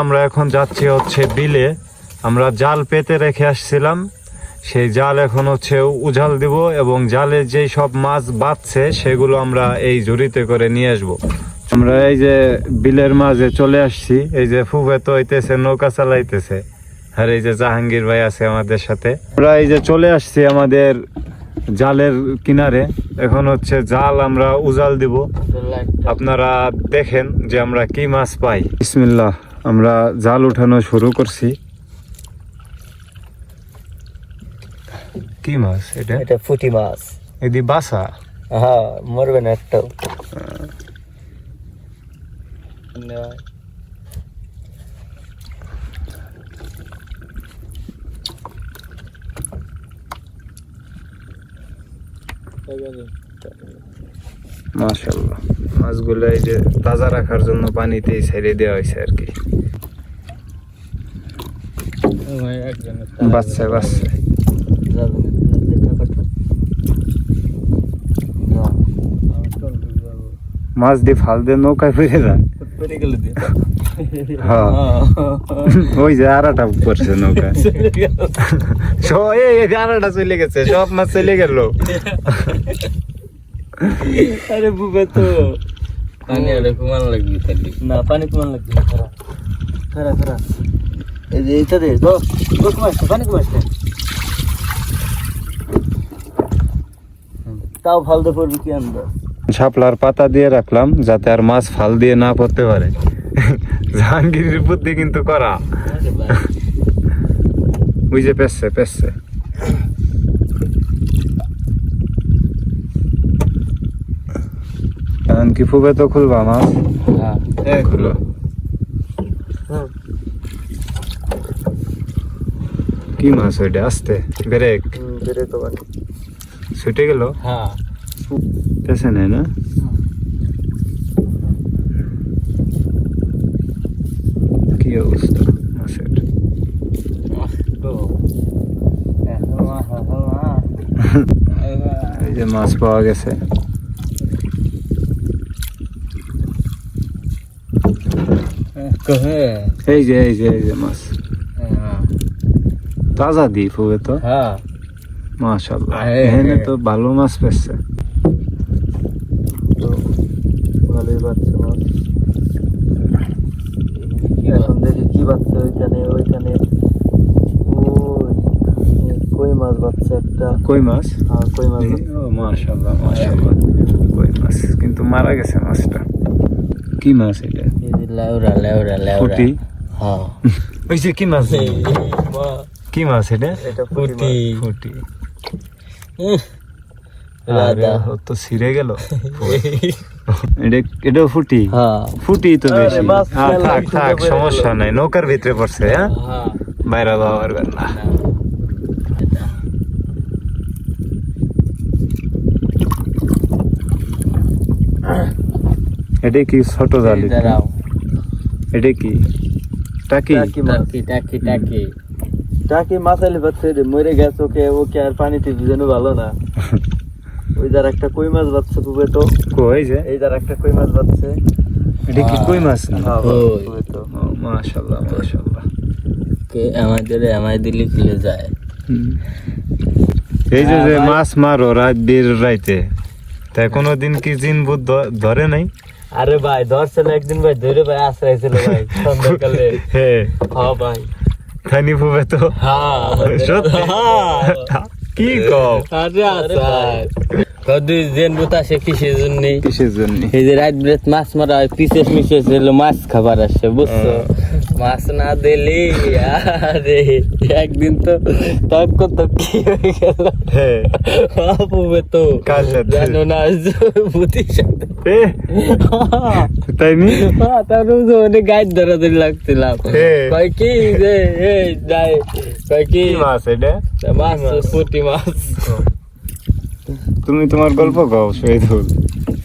আমরা এখন যাচ্ছি হচ্ছে বিলে। আমরা জাল পেতে রেখে আসছিলাম, সেই জাল এখন হচ্ছে উজাল দিব এবং জালে যেই সব মাছ বাঁধছে সেগুলো আমরা এই ঝুড়িতে করে নিয়ে আসবো। আমরা এই যে বিলের মাঝে চলে আসছি, এই যে ফুফে তো হইতেছে নৌকা চালাইতেছে, আর এই যে জাহাঙ্গীর ভাই আছে আমাদের সাথে। আমরা এই যে চলে আসছি আমাদের জালের কিনারে, এখন হচ্ছে জাল আমরা উজাল দিব। আপনারা দেখেন যে আমরা কি মাছ পাই। বিসমিল্লাহ, আমরা জাল উঠানো শুরু করছি। কি মাছ এটা? এটা পুঁটি মাছ। এদি বাসা? হ্যাঁ, মরবে না একটাও। মাশাআল্লাহ, মাছগুলো এই যে তাজা রাখার জন্য পানিতেই ছেড়ে দেওয়া হয়েছে আর কি। বাচ্চা বাচ্চা মাছ দিয়ে ফাল দিয়ে নৌকায় ফিরে যায়। হ্যাঁ, ওই যে আরাটা করছে নৌকা, আরাটা চলে গেছে, সব মাছ চলে গেল। আরে বুবে তো পানি আরে কমান লাগবে তাহলে না, পানি কমান লাগবে না। খারা খারা খারা এই যে এইটা দে তো কমাইছে, পানি কমাইছে, তাও ফাল দে পড়বে কি আন্দাজ। শাপলার পাতা দিয়ে রাখলাম যাতে আর মাছ ফাল দিয়ে না পড়তে পারে। জাহাঙ্গীরের বুদ্ধি কিন্তু করা। ওই যে পেছছে পেছছে। এখন কি ফুবে তো খুলবা মাছ? হ্যাঁ খুলো। কি মাছ ওইটা? আসতে ব্রেক বেরে তো বানি ছুটে গেল। হ্যাঁ, পেছে নেই না? কি অবস্থা মাছের? এই যে মাছ পাওয়া গেছে। এই যে এই যে এই যে মাছ তাজা দি ফুবে তো। হ্যাঁ মাশাআল্লাহ, এখানে তো ভালো মাছ পেয়েছে। ভালোই বাচ্চা মাছ। এখন দেখি কি বাচ্চা ওইখানে ওইখানে। কই মাছ বাচ্চা একটা। কই মাছ? হ্যাঁ, কই মাছ। ও মাশাআল্লাহ মাশাআল্লাহ, কই মাছ কিন্তু মারা গেছে মাছটা। কি মাছ এটা? লেওরা লেওরা লেওরা। পুঁটি? হ্যাঁ। ওই যে কি মাছ? কি মাছ এটা? এটা পুঁটি। ফুটি। রাধা তো ছিঁড়ে গেল। এটাও ফুটি? হ্যাঁ, ফুটি তো বেশি। মাছ থাক থাক, সমস্যা নাই, নৌকার ভিতরে পড়ছে। হ্যাঁ, বাইরে যাওয়া পারবেন না। এটা কি ছোট জাল? এটা কি টাকি? টাকি টাকি টাকি টাকি মাছ আইলে বাচ্চা মরে গেছে। ওকে ওকে আর পানিতে ভিজানো ভালো না। ওই যার একটা কই মাছ বাচ্চা পুবে তো। কই যে এই যার একটা কই মাছ বাচ্চা। এটা কি কই মাছ? মাশাআল্লাহ মাশাআল্লাহ। কে আমায় দিলে খুলে যায়। এই যে যে মাছ মারো রাত বীর রাইতে, তাই কোনোদিন কি জিন ভূত ধরে নাই? আরে ভাই ধরছিল একদিন, ভাই ধরে ভাই আশ্রাইছিল ভাই সন্ধ্যাকালে। হ্যাঁ ভাই খানি ফুবে তো। সত্যি? কি কও? আরে আসার কদি জেন বুতা সে কিসের জন্য? কিসের জন্য? এই যে রাত বিরাত মাছ মারা হয়, পিসেস মিসেস হলো মাছ খাবার আসে, বুঝছো? মাছ না দিলি আরে একদিন তো তর্ক তো কি হয়ে গেল। হ্যাঁ, বাপুবে তো কার সাথে? জানো না, বুতির সাথে। তাই নি? তার অনেক গাইড ধরাধরি লাগছিলাম। কয় কি যে এই যাই, কয় কি মাছ এটা? মাছ পুঁটি মাছ। তুমি তোমার গল্প কও শহীদুল।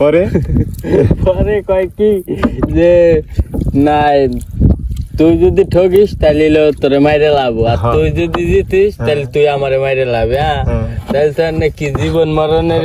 পরে পরে কয় কি যে নাই, তুই যদি ঠকিস তাহলে তোরে মাইরে লাভ, আর তুই যদি জিতিস তাহলে তুই আমারে মাইরে লাভ। হ্যাঁ, তাহলে তো নাকি জীবন মরণের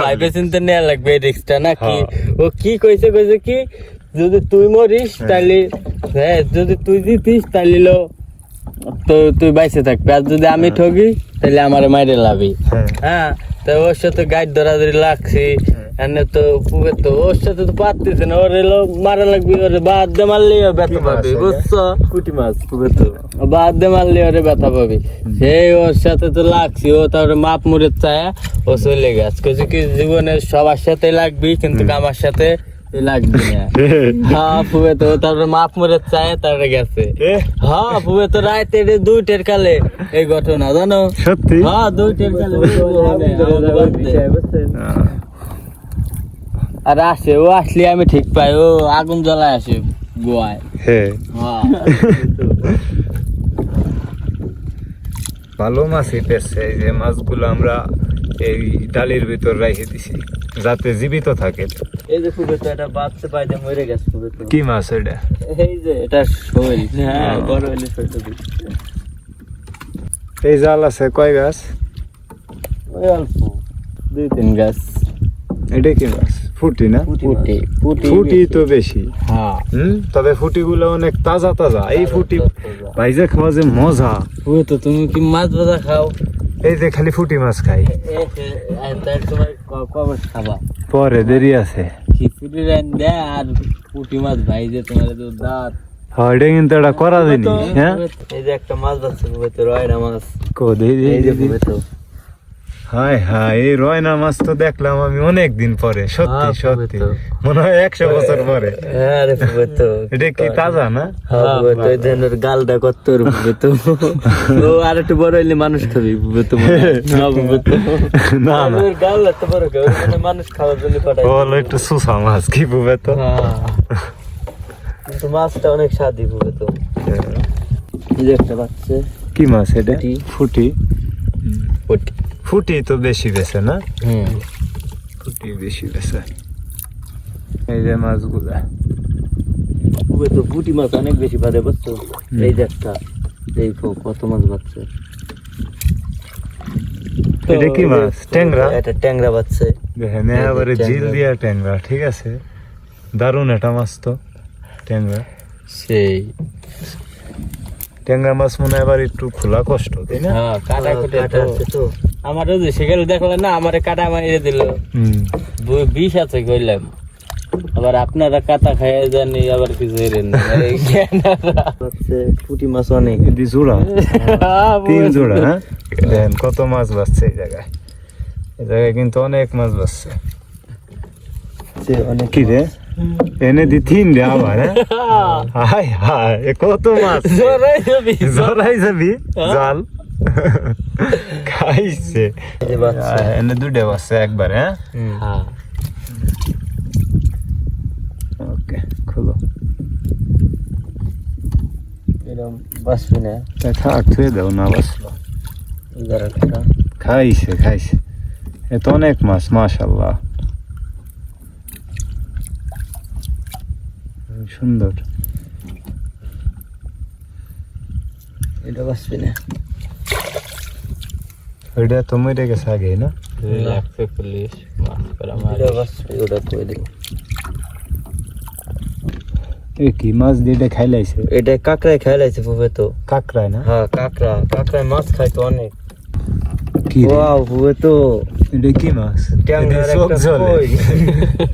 ভাইবে চিন্তা নেওয়া লাগবে রিক্সটা নাকি। ও কি কইছে কি যদি তুই মরিস তাহলে হ্যাঁ যদি তুই জিতিস তাহলে তো তুই বাইসে থাকবি, আর যদি আমি ঠকি তাহলে আমার মাইরে লাভি। হ্যাঁ তো ওর সাথে গাইড ধরাধরি লাগছি, এনে তো পুবে তো ওর সাথে তো পারতেছে না, ওর এলো মারা লাগবে, ওরে বাদ দিয়ে মারলে ব্যথা পাবি, বুঝছো? পুঁটি মাছ পুবে তো বাদ দিয়ে মারলে ওরে ব্যথা পাবি। সেই ওর সাথে তো লাগছি, ও তারপরে মাপ মুড়ে চায় ও চলে গেছে, কিছু কি জীবনের সবার সাথে লাগবি কিন্তু আমার সাথে লাগবে না। হ্যাঁ পুবে তো তারপরে মাপ মুড়ে চায় তারপরে গেছে। হ্যাঁ পুবে তো রাতে 2টের কালে এই ঘটনা জানো? সত্যি? হ্যাঁ 2টের কালে আর আসে, ও আসলে আমি ঠিক পাই, ও আগুন জ্বলায় আসে গোয়ায়। হ্যাঁ হ্যাঁ ভালো মাছই পেয়েছে। এই যে মাছগুলো আমরা এই ডালির ভিতর রেখে দিছি যাতে জীবিত থাকে। এই যে পুবে তো এটা বাচ্চা পাইতে মরে গেছে পুবে তো। কি মাছ এটা? এই যে এটা শৈল। হ্যাঁ বড় হইলে শৈলটা দিচ্ছে। এই জাল আছে কয় গাছ? ওই অল্প 2-3 গাছ। এটা কি মাছ? ফুটি না? পুটি ফুটি তো বেশি। হ্যাঁ তবে ফুটি গুলো অনেক তাজা তাজা। এই ফুটি ভাইজা খাওয়া যে মজা। পুবে তো তুমি কি মাছ ভাজা খাও? এই যে খালি ফুটি মাছ খাই। তাই তোমার কবে খাবা? পরে দেরি আছে। খিচুড়ি রান দে আর পুটি মাছ ভাই যে তোমার তো দাঁত। হ্যাঁ এটা কিন্তু এটা করা দিনি। হ্যাঁ এই যে একটা মাছ আছে পুবে তো রয়না মাছ। কো দেই এই যে পুবে তো হাই হাই এই রয়না মাছ তো দেখলাম আমি অনেক দিন পরে। সত্যি হ্যাঁ, সত্যি তো। মনে হয় 100 বছর পরে। হ্যাঁ রে পুবে তো। এটা কি তাজা না? হ্যাঁ পুবে তো এই ধরনের গালটা কত পুবে তো। ও আর একটু বড় হইলে মানুষ খাবি পুবে তো। না পুবে তো না না ওর গাল এত বড় কেউ মানে মানুষ খাওয়ার জন্য পাঠায়। বলো একটু সুসা মাছ কি বুবে তো। হ্যাঁ কিন্তু মাছটা অনেক স্বাদই পুবে তো। এই যে একটা বাচ্চা কি মাছ এটা? ফুটি। ফুটি। পুটি। ফুটি তো বেশি বেছে না? হুম ফুটি বেশি বেছে। এই যে মাছগুলা পুবে তো পুটি মাছ অনেক বেশি বাদে বুঝছো? এই যে একটা দেখো কত মাছ বাচ্চা। এটা কি মাছ? ট্যাংরা? এটা ট্যাংরা বাচ্চা। দেখেন এবারে জিল দিয়া ট্যাংরা। ঠিক আছে, দারুণ এটা মাছ তো ট্যাংরা। সেই ট্যাংরা মাছ মনে হয় এবার একটু খোলা কষ্ট, তাই না? হ্যাঁ কাটা কুটে তো আমারও যে সেখানে দেখলে না আমারে কাটা মারিয়ে দিল। বিষ আছে কইলাম, আবার আপনারা কাটা খাইয়ে জানি আবার কিছু হেরেন না। পুঁটি মাছ অনেক এদি জোড়া 3 জোড়া। হ্যাঁ দেখেন কত মাছ বাঁচছে এই জায়গায়। এই জায়গায় কিন্তু অনেক মাছ বাঁচছে। অনেক কি রে এনে দি 3 রে আবার? হাই হাই এ কত মাছ! জোরাই যাবি জরাই যাবি জাল খাইছে। এনে 2 বাঁচছে একবার। হ্যাঁ হ্যাঁ ওকে খুলো। এরকম বাসবি না থাক থুয়ে দাও না বাঁচলো। একটা খাইছে খাইছে। এ তো অনেক মাছ মাশাআল্লাহ, সুন্দর। এটা বাসবি না, ওইটা তো মরে গেছে আগে না? লাগছে পুলিশ মাছ করা মাছ। এটা বাসবি, ওটা কই দেব। এ কি মাছ দিয়ে খাইলাইছে? এটা কাকড়ায় খাইলাইছে পুবে তো। কাকড়ায় না? হ্যাঁ কাকড়ায় মাছ খায় তো অনেক। কি রে? ওয়াও পুবে তো এটা কি মাছ? ট্যাংরার এটা চোখ একটা জ্বলে। কই।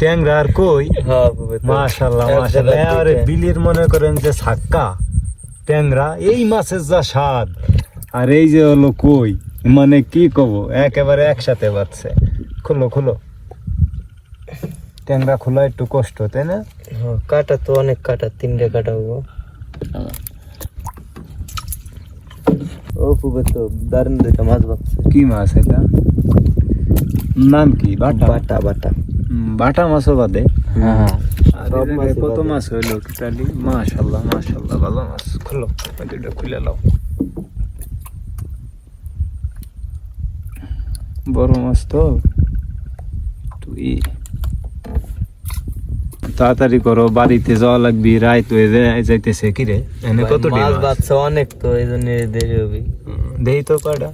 ট্যাংরা আর কই? হ্যাঁ পুবে তো মাশাআল্লাহ মাশাআল্লাহ। আরে বিলির মনে করেন যে ছাক্কা ট্যাংরা, এই মাছের যা স্বাদ, আর এই যে হলো কই, মানে কি কব, একেবারে একসাথে বাজছে। খুলো খুলো। ট্যাংরা খোলা একটু কষ্ট, তাই না? হ্যাঁ কাটা তো অনেক কাটা, 3টে কাটা হবো। ও পুবে তো দারুণ দেখে মাছ বাচ্ছে। কি মাছ এটা? নাম কি? বাটা? বাটা বাটা বাটা মাছও বাদে? হ্যাঁ সব মাছ কত মাছ হইলো টোটালি? মাশাআল্লাহ মাশাআল্লাহ ভালো মাছ। খুলো এটা খুলে নাও। বড় মাছ তো। তুই তাড়াতাড়ি করো, বাড়িতে যাওয়া লাগবি, রাত হয়ে যাইতেছে। কি রে এনে কত মাছ বাচ্ছে অনেক তো, এই জন্য দেরি হবে। দেই তো কয়টা?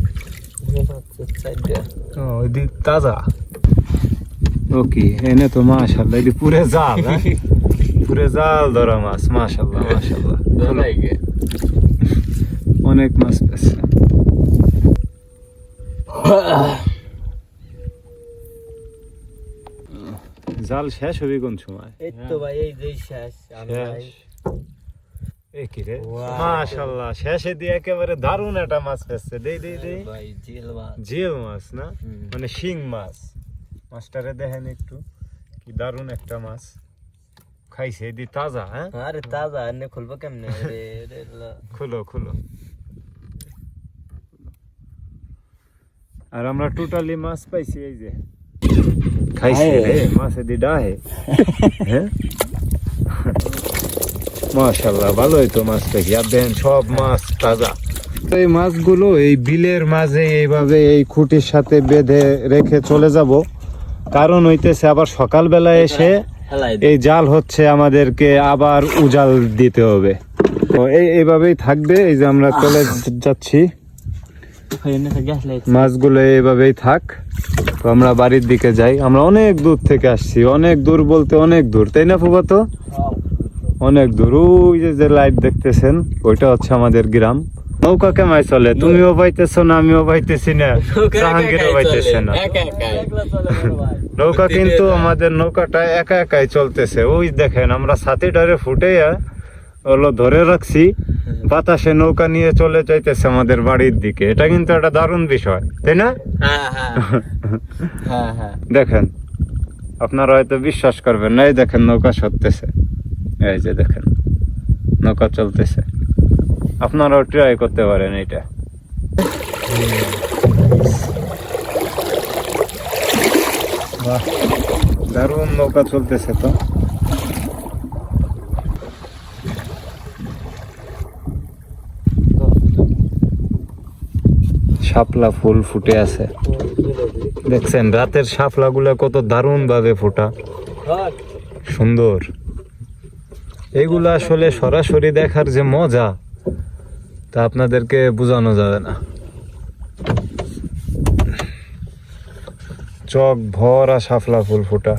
ওই দিক তাজা। ওকে এনে তো মাশাআল্লাহ এটি পুরে জাল হ্যাঁ? পুরে জাল ধরা মাছ মাশাআল্লাহ মাশাআল্লাহ অনেক মাছ পেয়েছে জাল শেষ হবে কোন সময় এই তো ভাই এই যে শেষ শেষ এই কি রে মাশাআল্লাহ শেষে দিয়ে একেবারে দারুণ একটা মাছ পেয়েছে দেই দেই দেই ভাই জিল মাছ জিল মাছ না মানে শিং মাছ মাছটারে দেখেন একটু কি দারুণ একটা মাছ খাইছে এদি তাজা হ্যাঁ আরে তাজা এনে খুলবো কেমনে রে রে খুলো খুলো আর আমরা টোটালি মাছ পাইছি এই যে খাইছে রে মাছ এদি ডাহে হ্যাঁ মাশাআল্লাহ ভালোই তো মাছ পাইছি আর দেখেন সব মাছ তাজা এই মাছগুলো এই বিলের মাঝে এইভাবে এই খুঁটির সাথে বেঁধে রেখে চলে যাব কারণ হইতেছে আবার সকালবেলা এসে এই জাল হচ্ছে আমাদেরকে আবার উজাল দিতে হবে তো এইভাবেই থাকবে এই যে আমরা চলে যাচ্ছি মাছগুলো এইভাবেই থাক তো আমরা বাড়ির দিকে যাই আমরা অনেক দূর থেকে আসছি অনেক দূর বলতে অনেক দূর তাই না ফুফাতো অনেক দূর ওই যে লাইট দেখতেছেন ওইটা হচ্ছে আমাদের গ্রাম নৌকা কেমাই চলে তুমিও পাইতেছো না আমিও পাইতেছি না জাহাঙ্গীরও পাইতেছে না নৌকা কিন্তু আমাদের নৌকাটা একা একাই চলতেছে ওই দেখেন আমরা ছাতিটারে ফুটে হলো ধরে রাখছি বাতাসে নৌকা নিয়ে চলে যাইতেছে আমাদের বাড়ির দিকে এটা কিন্তু একটা দারুণ বিষয় তাই না দেখেন আপনারা হয়তো বিশ্বাস করবেন না এই দেখেন নৌকা সরতেছে এই যে দেখেন নৌকা চলতেছে আপনারাও ট্রাই করতে পারেন এটা বাহ দারুণ নৌকা চলতেছে তো শাপলা ফুল ফুটে আছে দেখছেন রাতের শাপলা গুলা কত দারুণ ভাবে ফোটা সুন্দর এইগুলা আসলে সরাসরি দেখার যে মজা তা আপনাদেরকে বোঝানো যাবে না চক ভরা শাপলা ফুল ফোটা